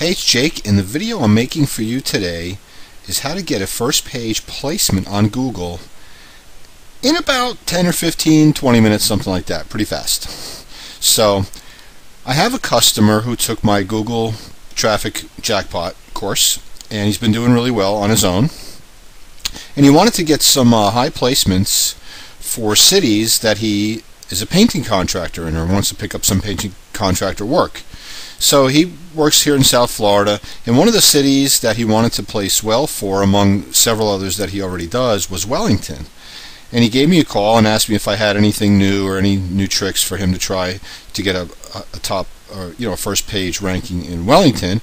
Hey, it's Jake, and the video I'm making for you today is how to get a first page placement on Google in about 10 or 15, 20 minutes, something like that, pretty fast. So, I have a customer who took my Google Traffic Jackpot course, and he's been doing really well on his own. And he wanted to get some high placements for cities that he is a painting contractor in or wants to pick up some painting contractor work. So he works here in South Florida, and one of the cities that he wanted to place well for, among several others that he already does, was Wellington. And he gave me a call and asked me if I had anything new or any new tricks for him to try to get a top or a first page ranking in Wellington.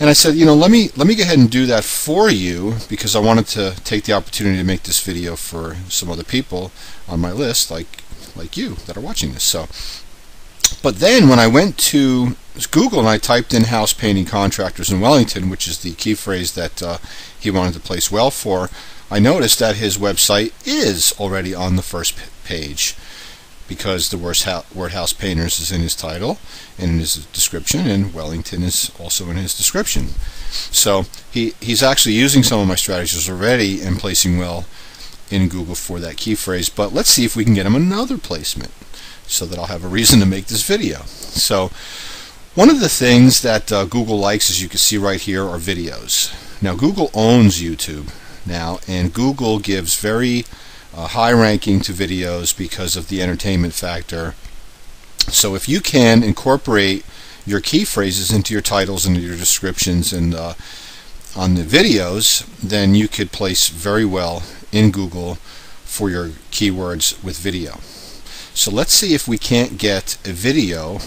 And I said, let me go ahead and do that for you, because I wanted to take the opportunity to make this video for some other people on my list, like you that are watching this. But then when I went to Google and I typed in house painting contractors in Wellington, which is the key phrase that he wanted to place well for, I noticed that his website is already on the first page, because the word house painters is in his title and in his description, and Wellington is also in his description. So he's actually using some of my strategies already and placing well in Google for that key phrase. But let's see if we can get him another placement, so that I'll have a reason to make this video. So one of the things that Google likes, as you can see right here, are videos. Now Google owns YouTube now, and Google gives very high ranking to videos because of the entertainment factor. So if you can incorporate your key phrases into your titles and your descriptions and on the videos, then you could place very well in Google for your keywords with video. So let's see if we can't get a video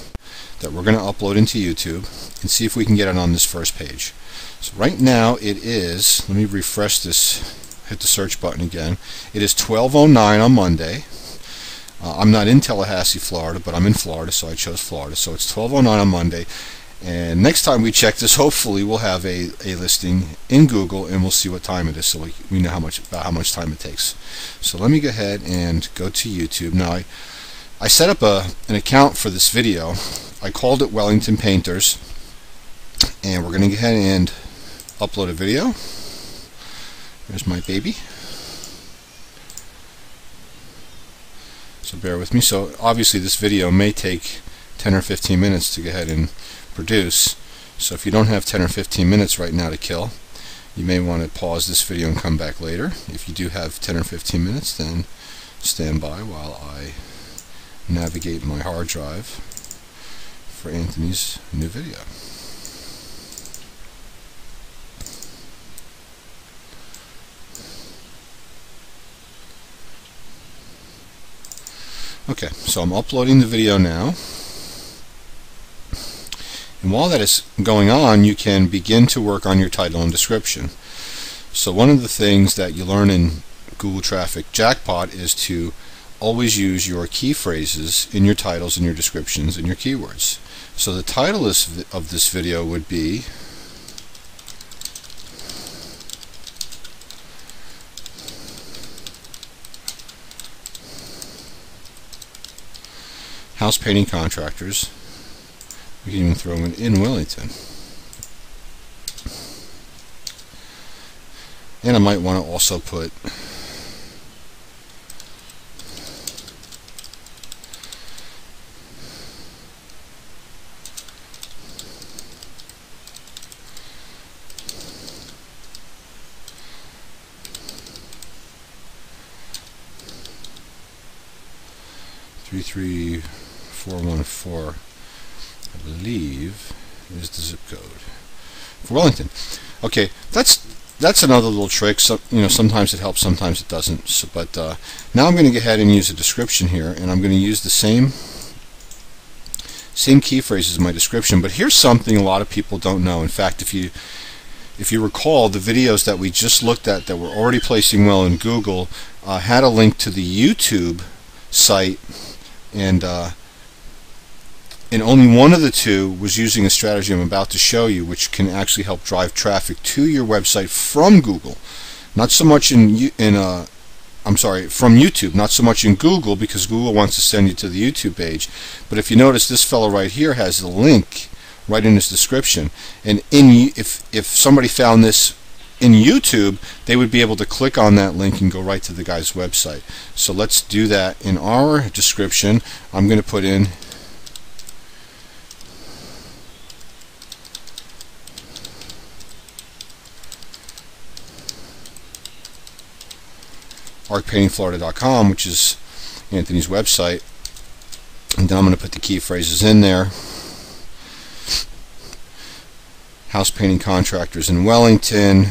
that we're going to upload into YouTube and see if we can get it on this first page. So right now it is, let me refresh this, hit the search button again. It is 12:09 on Monday. I'm not in Tallahassee, Florida, but I'm in Florida, so I chose Florida. So it's 12:09 on Monday. And next time we check this, hopefully we'll have a listing in Google, and we'll see what time it is, so we know how much time it takes. So let me go ahead and go to YouTube. Now I set up an account for this video. I called it Wellington Painters, and we're going to go ahead and upload a video. There's my baby. So bear with me. So obviously this video may take 10 or 15 minutes to go ahead and produce. So if you don't have 10 or 15 minutes right now to kill, you may want to pause this video and come back later. If you do have 10 or 15 minutes, then stand by while I navigate my hard drive for Anthony's new video. Okay, so I'm uploading the video now. And while that is going on, you can begin to work on your title and description. So one of the things that you learn in Google Traffic Jackpot is to always use your key phrases in your titles and your descriptions and your keywords. So the title of this video would be House Painting Contractors. We can even throw in Wellington. And I might want to also put three 3414, I believe, is the zip code for Wellington. Okay, that's another little trick. So, sometimes it helps, sometimes it doesn't. So, but now I'm going to go ahead and use a description here, and I'm going to use the same key phrases in my description. But here's something a lot of people don't know. In fact, if you recall, the videos that we just looked at that were already placing well in Google had a link to the YouTube site, and only one of the two was using a strategy I'm about to show you, which can actually help drive traffic to your website from Google. Not so much from YouTube, not so much in Google, because Google wants to send you to the YouTube page. But if you notice, this fellow right here has the link right in his description. And if somebody found this in YouTube, they would be able to click on that link and go right to the guy's website. So let's do that in our description. I'm going to put in arcpaintingflorida.com, which is Anthony's website, and then I'm going to put the key phrases in there. House painting contractors in Wellington.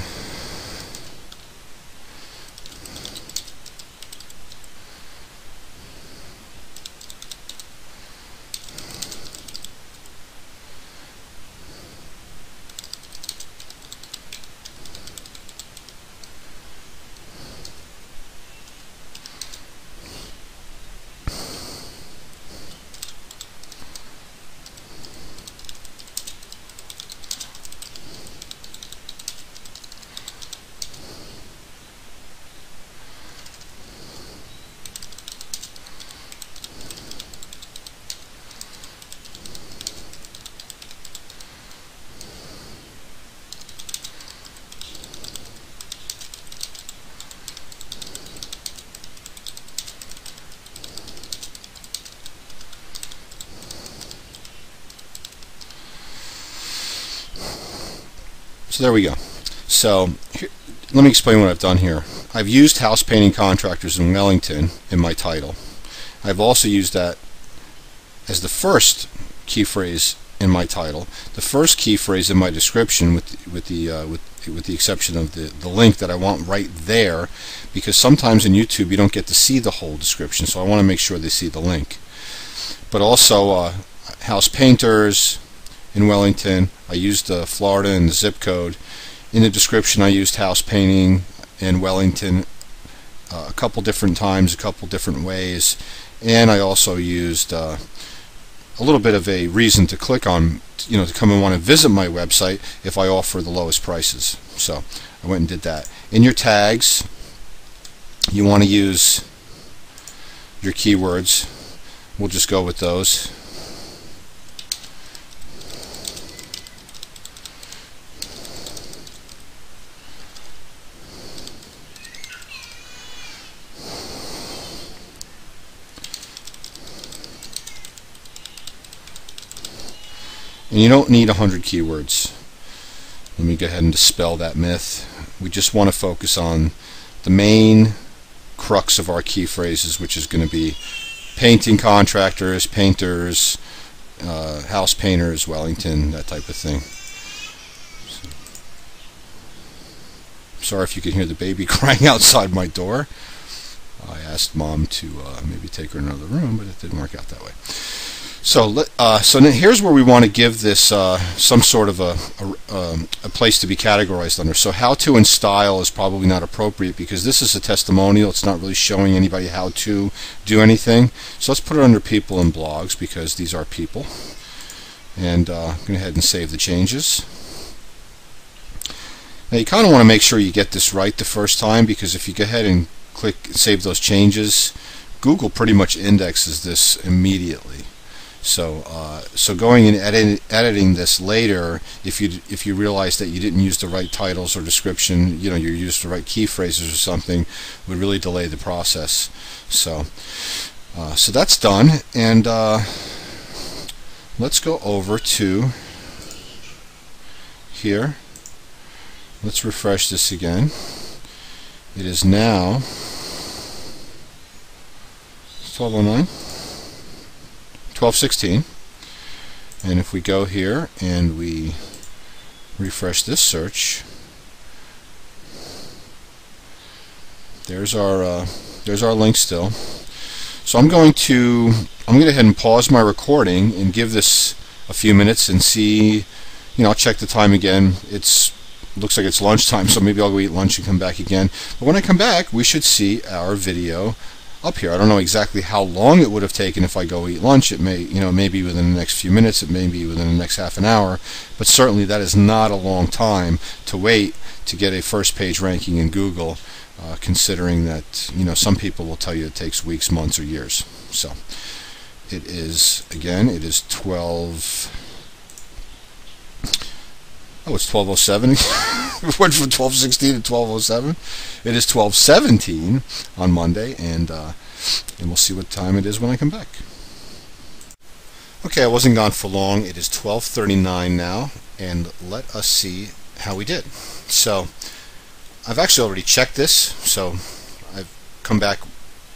So there we go. So here, let me explain what I've done here. I've used house painting contractors in Wellington in my title. I've also used that as the first key phrase in my title, the first key phrase in my description, with the exception of the link that I want right there, because sometimes in YouTube you don't get to see the whole description, so I want to make sure they see the link. But also house painters in Wellington, I used Florida and the zip code. In the description I used house painting in Wellington a couple different times, a couple different ways, and I also used a little bit of a reason to click on, to come and want to visit my website if I offer the lowest prices. So I went and did that. In your tags, you want to use your keywords. We'll just go with those. And you don't need 100 keywords. Let me go ahead and dispel that myth. We just want to focus on the main crux of our key phrases, which is going to be painting contractors, painters, house painters, Wellington, that type of thing. Sorry if you can hear the baby crying outside my door. I asked Mom to maybe take her in another room, but it didn't work out that way. So now here's where we want to give this some sort of a place to be categorized under. So how to and style is probably not appropriate because this is a testimonial. It's not really showing anybody how to do anything. So let's put it under people and blogs because these are people. And I'm going to go ahead and save the changes. Now you kind of want to make sure you get this right the first time, because if you go ahead and click save those changes, Google pretty much indexes this immediately. So going and editing this later, if you realize that you didn't use the right titles or description, you used the right key phrases or something, would really delay the process. So that's done, and let's go over to here. Let's refresh this again. It is now 12:09. 12:16, and if we go here and we refresh this search, there's our link still. So I'm going to go ahead and pause my recording and give this a few minutes and see. I'll check the time again. Looks like it's lunchtime, so maybe I'll go eat lunch and come back again. But when I come back, we should see our video up here. I don't know exactly how long it would have taken if I go eat lunch. It may, maybe within the next few minutes. It may be within the next half an hour. But certainly that is not a long time to wait to get a first page ranking in Google, considering that some people will tell you it takes weeks, months, or years. So it is 12. Oh, it's 12:07. We went from 12:16 to 12:07. It is 12:17 on Monday, and we'll see what time it is when I come back. Okay, I wasn't gone for long. It is 12:39 now, and let us see how we did. So I've actually already checked this, so I've come back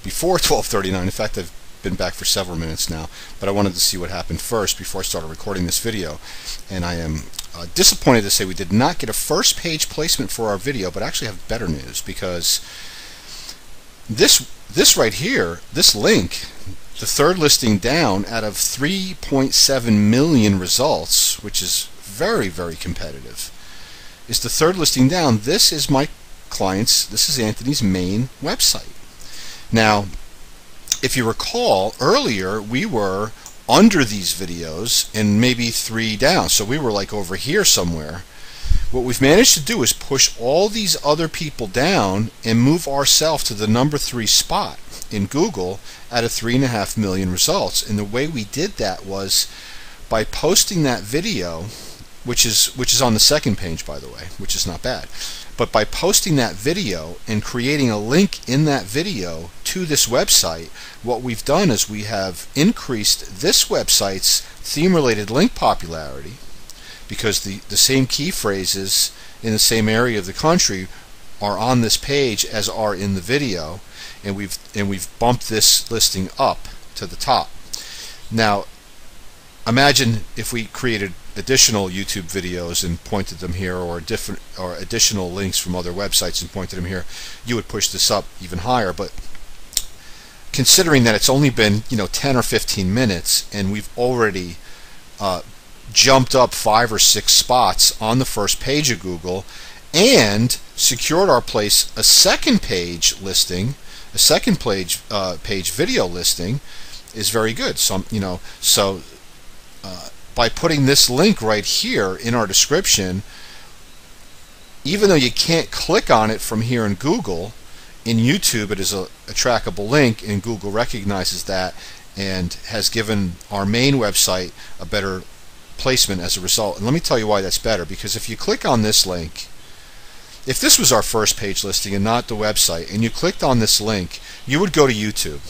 before 12:39. In fact, I've been back for several minutes now, but I wanted to see what happened first before I started recording this video. And I am disappointed to say we did not get a first page placement for our video, but actually have better news, because this right here, this link, the third listing down out of 3.7 million results, which is very, very competitive, is the third listing down. This is my client's, this is Anthony's main website. Now, if you recall, earlier we were under these videos and maybe 3 down, so we were like over here somewhere. What we've managed to do is push all these other people down and move ourselves to the number 3 spot in Google out of 3.5 million results. And the way we did that was by posting that video, which is on the second page, by the way, which is not bad. But by posting that video and creating a link in that video to this website, what we've done is we have increased this website's theme-related link popularity, because the same key phrases in the same area of the country are on this page as are in the video, and we've bumped this listing up to the top. Now, imagine if we created additional YouTube videos and pointed them here, or additional links from other websites and pointed them here. You would push this up even higher. But considering that it's only been 10 or 15 minutes and we've already jumped up 5 or 6 spots on the first page of Google and secured our place a second page listing, a second page video listing, is very good. So by putting this link right here in our description, even though you can't click on it from here in Google, in YouTube it is a trackable link, and Google recognizes that and has given our main website a better placement as a result. And let me tell you why that's better, because if you click on this link, if this was our first page listing and not the website, and you clicked on this link, you would go to YouTube.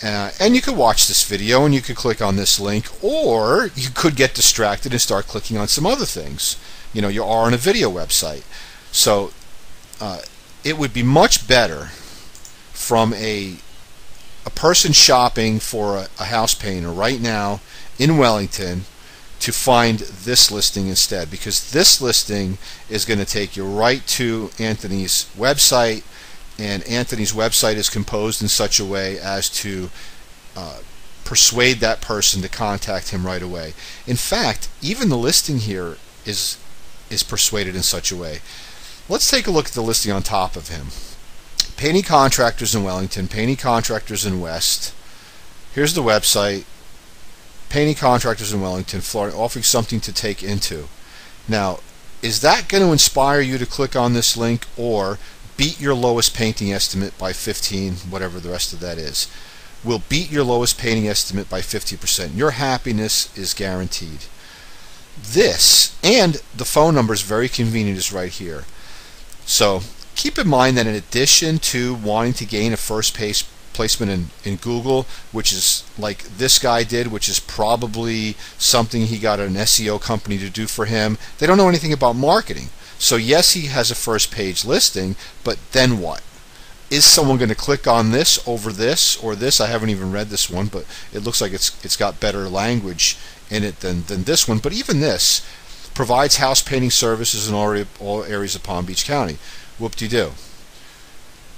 And you could watch this video and you could click on this link, or you could get distracted and start clicking on some other things. You are on a video website. So it would be much better from a person shopping for a house painter right now in Wellington to find this listing instead, because this listing is going to take you right to Anthony's website. And Anthony's website is composed in such a way as to persuade that person to contact him right away. In fact, even the listing here is persuaded in such a way. Let's take a look at the listing on top of him. Painting contractors in Wellington, painting contractors in West. Here's the website. Painting contractors in Wellington, Florida, offering something to take into. Now, is that going to inspire you to click on this link, or beat your lowest painting estimate by 15, whatever the rest of that is? Will beat your lowest painting estimate by 50%. Your happiness is guaranteed. This, and the phone number is very convenient, is right here. So keep in mind that in addition to wanting to gain a first page placement in Google, which is like this guy did, which is probably something he got an SEO company to do for him, they don't know anything about marketing. So yes, he has a first page listing, but then what? Is someone going to click on this over this or this? I haven't even read this one, but it looks like it's got better language in it than this one. But even this provides house painting services in all areas of Palm Beach County. Whoop-de-doo.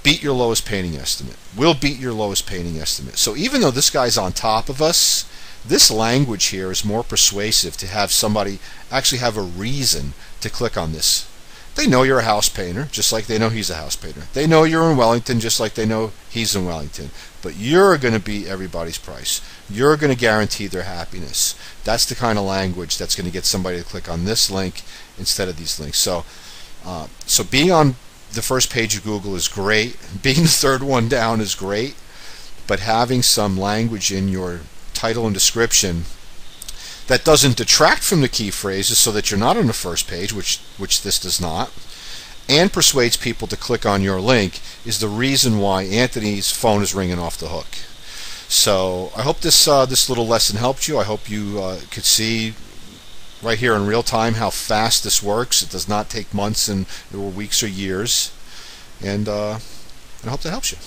Beat your lowest painting estimate. We'll beat your lowest painting estimate. So even though this guy's on top of us, this language here is more persuasive to have somebody actually have a reason to click on this. They know you're a house painter, just like they know he's a house painter. They know you're in Wellington, just like they know he's in Wellington. But you're going to beat everybody's price. You're going to guarantee their happiness. That's the kind of language that's going to get somebody to click on this link instead of these links. So being on the first page of Google is great. Being the third one down is great. But having some language in your title and description that doesn't detract from the key phrases so that you're not on the first page, which this does not, and persuades people to click on your link is the reason why Anthony's phone is ringing off the hook. So I hope this little lesson helped you. I hope you could see right here in real time how fast this works. It does not take months or weeks or years, and I hope that helps you.